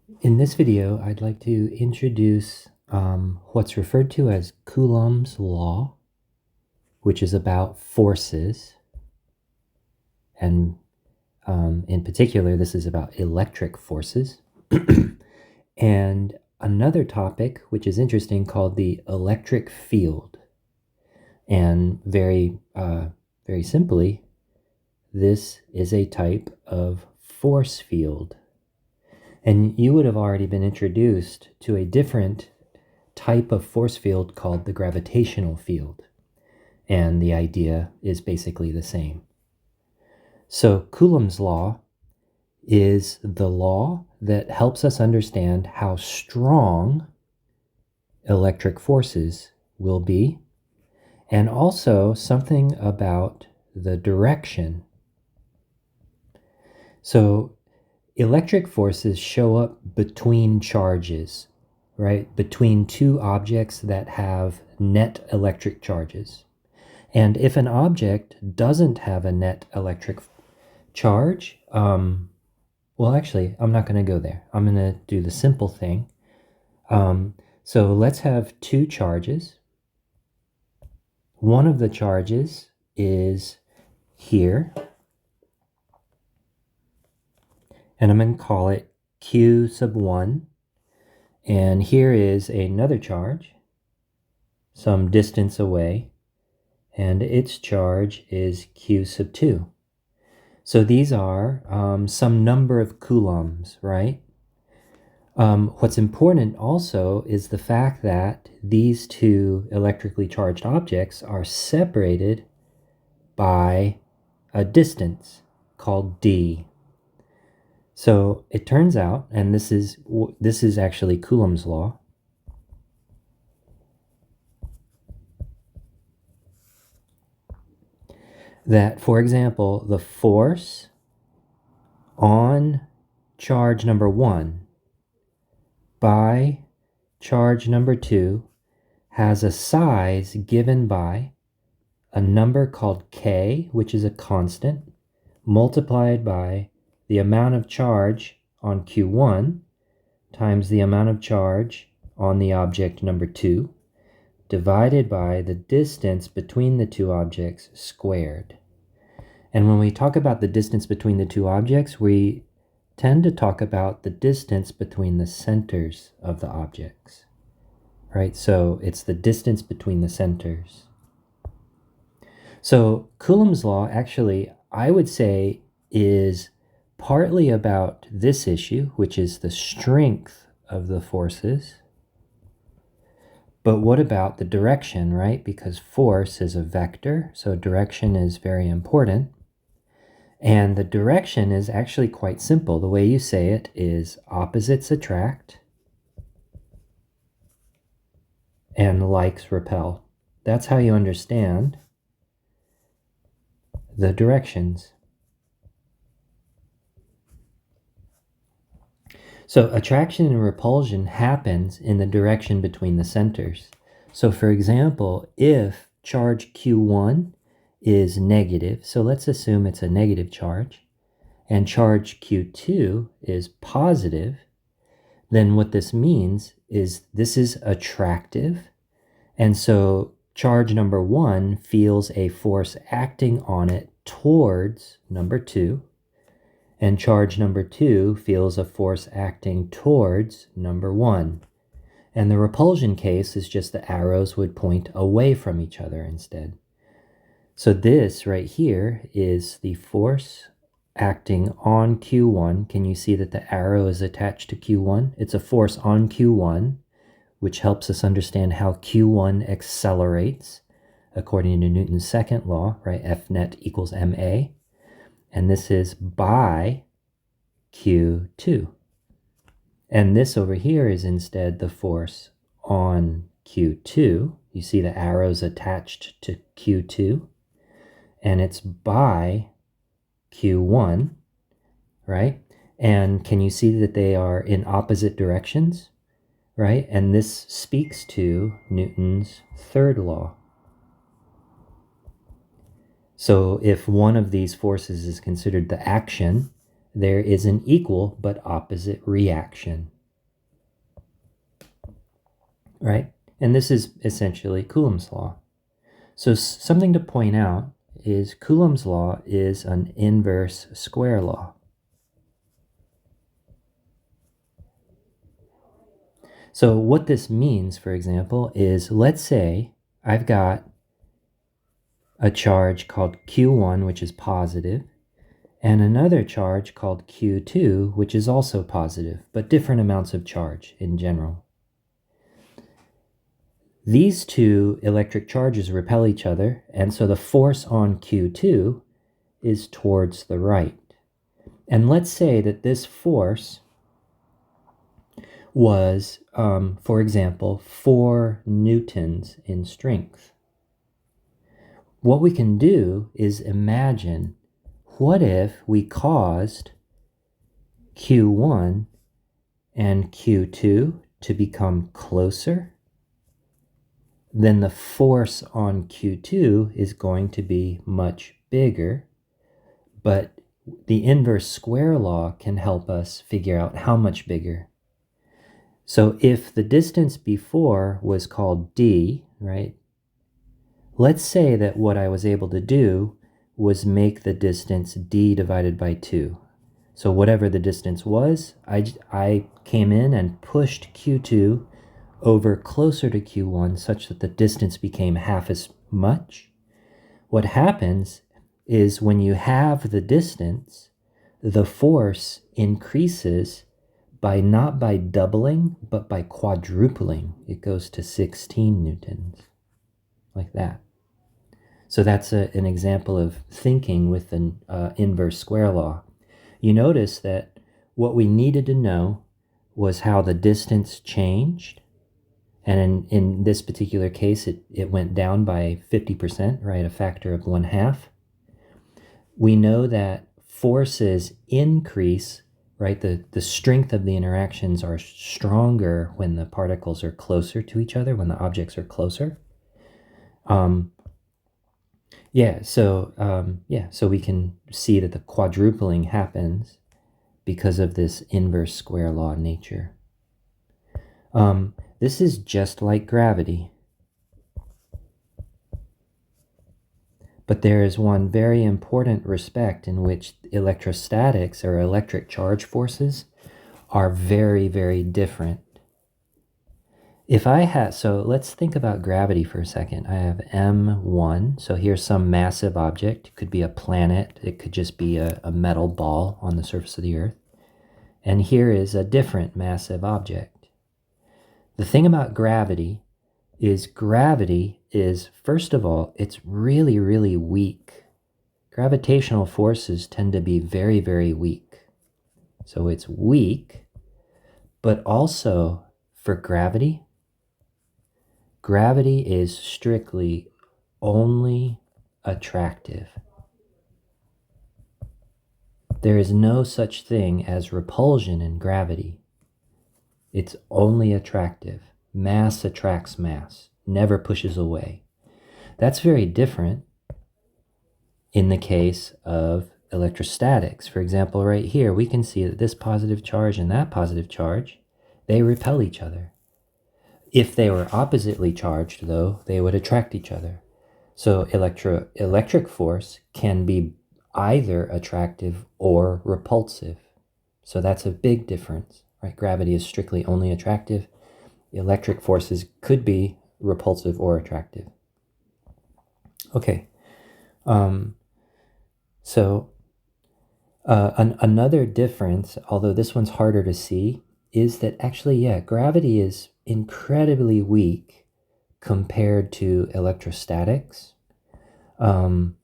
In this video, I'd like to introduce what's referred to as Coulomb's law, which is about forces. And in particular, this is about electric forces. And another topic, which is interesting, called the electric field. And very simply, this is a type of force field. And you would have already been introduced to a different type of force field called the gravitational field. And the idea is basically the same. So Coulomb's law is the law that helps us understand how strong electric forces will be, and also something about the direction. So electric forces show up between charges, right? Between two objects that have net electric charges. And if an object doesn't have a net electric charge, well, actually, I'm not going to go there. I'm going to do the simple thing. So let's have two charges. One of the charges is here, and I'm going to call it Q sub 1. And here is another charge, some distance away, and its charge is Q sub 2. So these are some number of coulombs, right? What's important also is the fact that these two electrically charged objects are separated by a distance called d. So it turns out, and this is actually Coulomb's law, that, for example, the force on charge number 1 by charge number 2 has a size given by a number called k, which is a constant, multiplied by the amount of charge on Q1 times the amount of charge on the object number 2, divided by the distance between the two objects squared. And when we talk about the distance between the two objects, we tend to talk about the distance between the centers of the objects, right? So it's the distance between the centers. So Coulomb's law, actually, I would say, is partly about this issue, which is the strength of the forces. But what about the direction, right? Because force is a vector, so direction is very important. And the direction is actually quite simple. The way you say it is opposites attract and likes repel. That's how you understand the directions. So attraction and repulsion happens in the direction between the centers. So for example, if charge Q1 is negative, so let's assume it's a negative charge, and charge Q2 is positive, then what this means is this is attractive, and so charge number 1 feels a force acting on it towards number 2, and charge number 2 feels a force acting towards number 1. And the repulsion case is just the arrows would point away from each other instead. So this right here is the force acting on Q1. Can you see that the arrow is attached to Q1? It's a force on Q1, which helps us understand how Q1 accelerates according to Newton's second law, right? F net equals ma. And this is by Q2. And this over here is instead the force on Q2. You see the arrows attached to Q2. And it's by Q1, right? And can you see that they are in opposite directions, right? And this speaks to Newton's third law. So if one of these forces is considered the action, there is an equal but opposite reaction. right? And this is essentially Coulomb's law. So something to point out is Coulomb's law is an inverse square law. So what this means, for example, is let's say I've got a charge called Q1, which is positive, and another charge called Q2, which is also positive, but different amounts of charge in general. These two electric charges repel each other, and so the force on Q2 is towards the right. And let's say that this force was, for example, 4 newtons in strength. What we can do is imagine, what if we caused Q1 and Q2 to become closer? Then the force on Q2 is going to be much bigger, but the inverse square law can help us figure out how much bigger. So if the distance before was called d, right? Let's say that what I was able to do was make the distance d divided by 2. So whatever the distance was, I came in and pushed Q2 over closer to Q1 such that the distance became half as much. What happens is when you halve the distance, the force increases by not by doubling, but by quadrupling. It goes to 16 newtons, like that. So that's an example of thinking with an inverse square law. You notice that what we needed to know was how the distance changed. And in this particular case, it went down by 50%, right? A factor of 1/2. We know that forces increase, right? The strength of the interactions are stronger when the particles are closer to each other, when the objects are closer. So we can see that the quadrupling happens because of this inverse square law nature. This is just like gravity. But there is one very important respect in which electrostatics or electric charge forces are very, very different. So let's think about gravity for a second. I have M1, so here's some massive object. It could be a planet, it could just be a metal ball on the surface of the Earth. And here is a different massive object. The thing about gravity is, first of all, it's really, really weak. Gravitational forces tend to be very, very weak. So it's weak, but also for gravity is strictly only attractive. There is no such thing as repulsion in gravity. It's only attractive. Mass attracts mass, never pushes away. That's very different in the case of electrostatics. For example, right here, we can see that this positive charge and that positive charge, they repel each other. If they were oppositely charged, though, they would attract each other. So electric force can be either attractive or repulsive. So that's a big difference, right? Gravity is strictly only attractive. Electric forces could be repulsive or attractive. Okay. Another difference, although this one's harder to see, is that actually, gravity is incredibly weak compared to electrostatics. One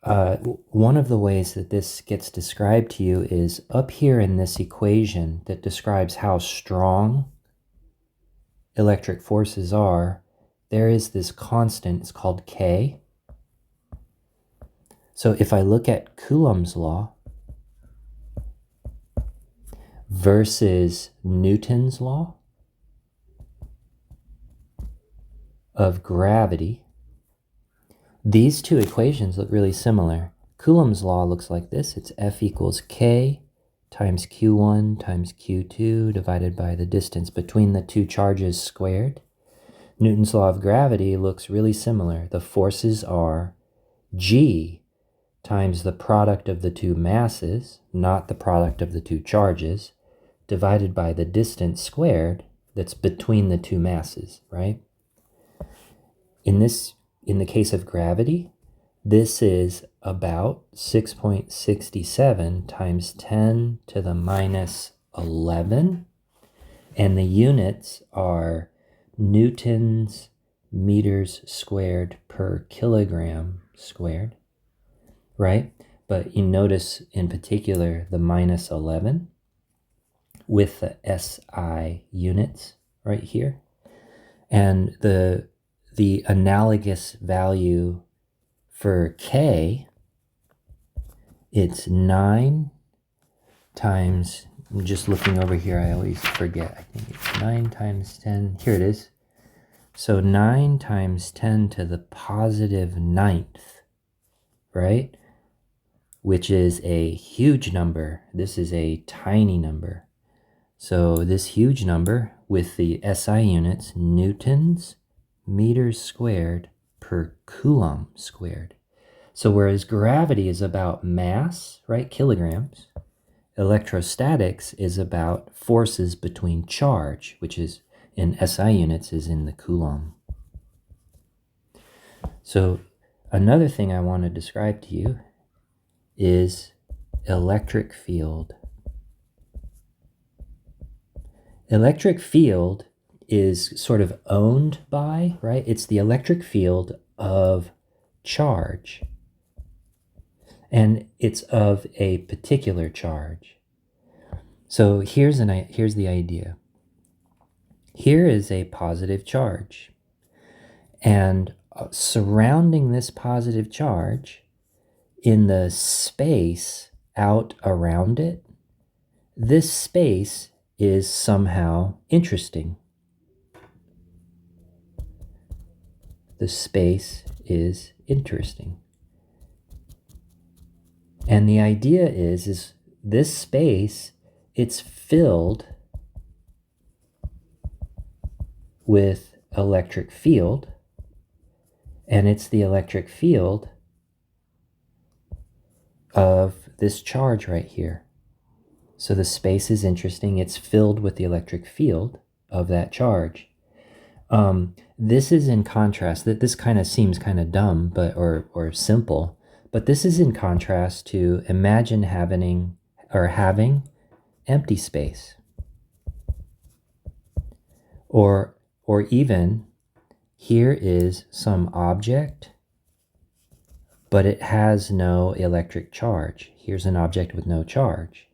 of the ways that this gets described to you is up here in this equation that describes how strong electric forces are. There is this constant, it's called K. So if I look at Coulomb's law versus Newton's law of gravity, these two equations look really similar. Coulomb's law looks like this. It's F equals K times Q1 times Q2 divided by the distance between the two charges squared. Newton's law of gravity looks really similar. The forces are G times the product of the two masses, not the product of the two charges, divided by the distance squared that's between the two masses, right? In the case of gravity, this is about 6.67 times 10 to the minus 11, and the units are newtons meters squared per kilogram squared, right? But you notice in particular the minus 11 with the SI units right here. And the analogous value for K, it's 9 times, I'm just looking over here, I always forget, I think it's 9 times 10, here it is. So 9 times 10 to the positive 9th, right? Which is a huge number. This is a tiny number. So this huge number with the SI units, newtons meters squared per Coulomb squared. So whereas gravity is about mass, right, kilograms, electrostatics is about forces between charge, which is in SI units is in the Coulomb. So another thing I want to describe to you is electric field. Electric field is sort of owned by, right? It's the electric field of charge. And it's of a particular charge. So here's the idea. Here is a positive charge. And surrounding this positive charge, in the space out around it, this space is somehow interesting. The space is interesting. And the idea is this space, it's filled with electric field, and it's the electric field of this charge right here. So the space is interesting. It's filled with the electric field of that charge. This is in contrast, that this kind of seems kind of dumb, but or simple, but this is in contrast to imagine having empty space. Or even here is some object, but it has no electric charge. Here's an object with no charge.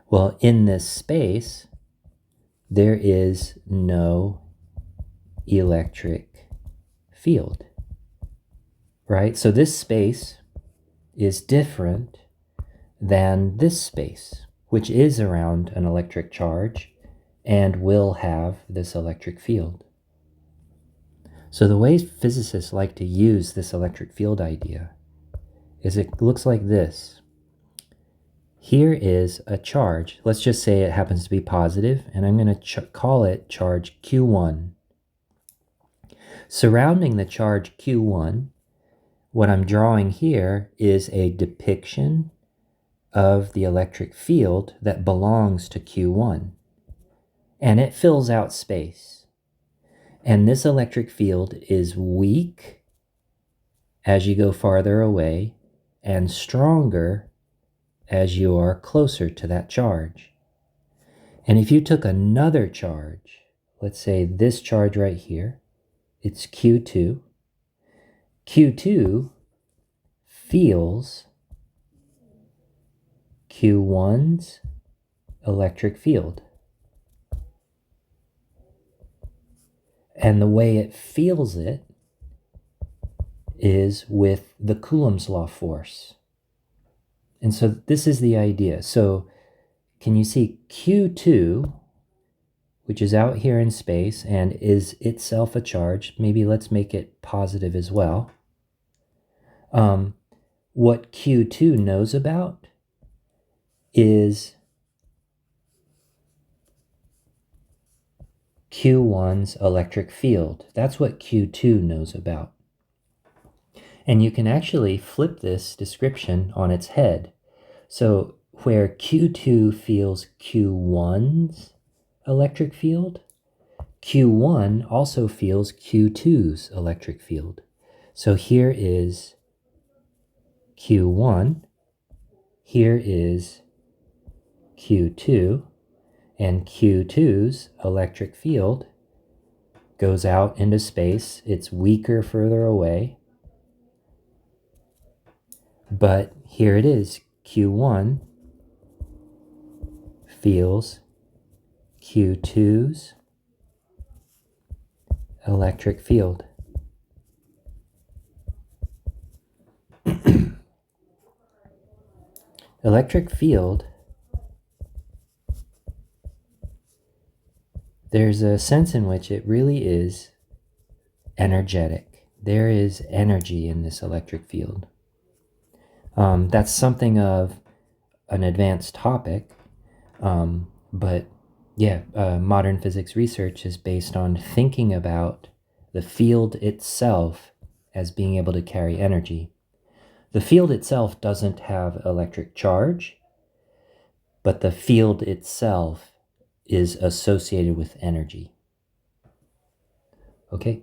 Well, in this space, there is no electric field, right? So this space is different than this space, which is around an electric charge and will have this electric field. So the way physicists like to use this electric field idea is it looks like this. Here is a charge. Let's just say it happens to be positive, and I'm going to call it charge Q1. Surrounding the charge Q1, what I'm drawing here is a depiction of the electric field that belongs to Q1. And it fills out space. And this electric field is weak as you go farther away and stronger as you are closer to that charge. And if you took another charge, let's say this charge right here, it's Q2. Q2 feels Q1's electric field. And the way it feels it is with the Coulomb's law force. And so this is the idea. So can you see Q2, which is out here in space and is itself a charge? Maybe let's make it positive as well. What Q2 knows about is Q1's electric field. That's what Q2 knows about. And you can actually flip this description on its head. So where Q2 feels Q1's electric field, Q1 also feels Q2's electric field. So here is Q1, here is Q2, and Q2's electric field goes out into space. It's weaker further away, but here it is. Q1 feels Q2's electric field. Electric field, there's a sense in which it really is energetic. There is energy in this electric field. That's something of an advanced topic, but yeah, modern physics research is based on thinking about the field itself as being able to carry energy. The field itself doesn't have electric charge, but the field itself is associated with energy. Okay.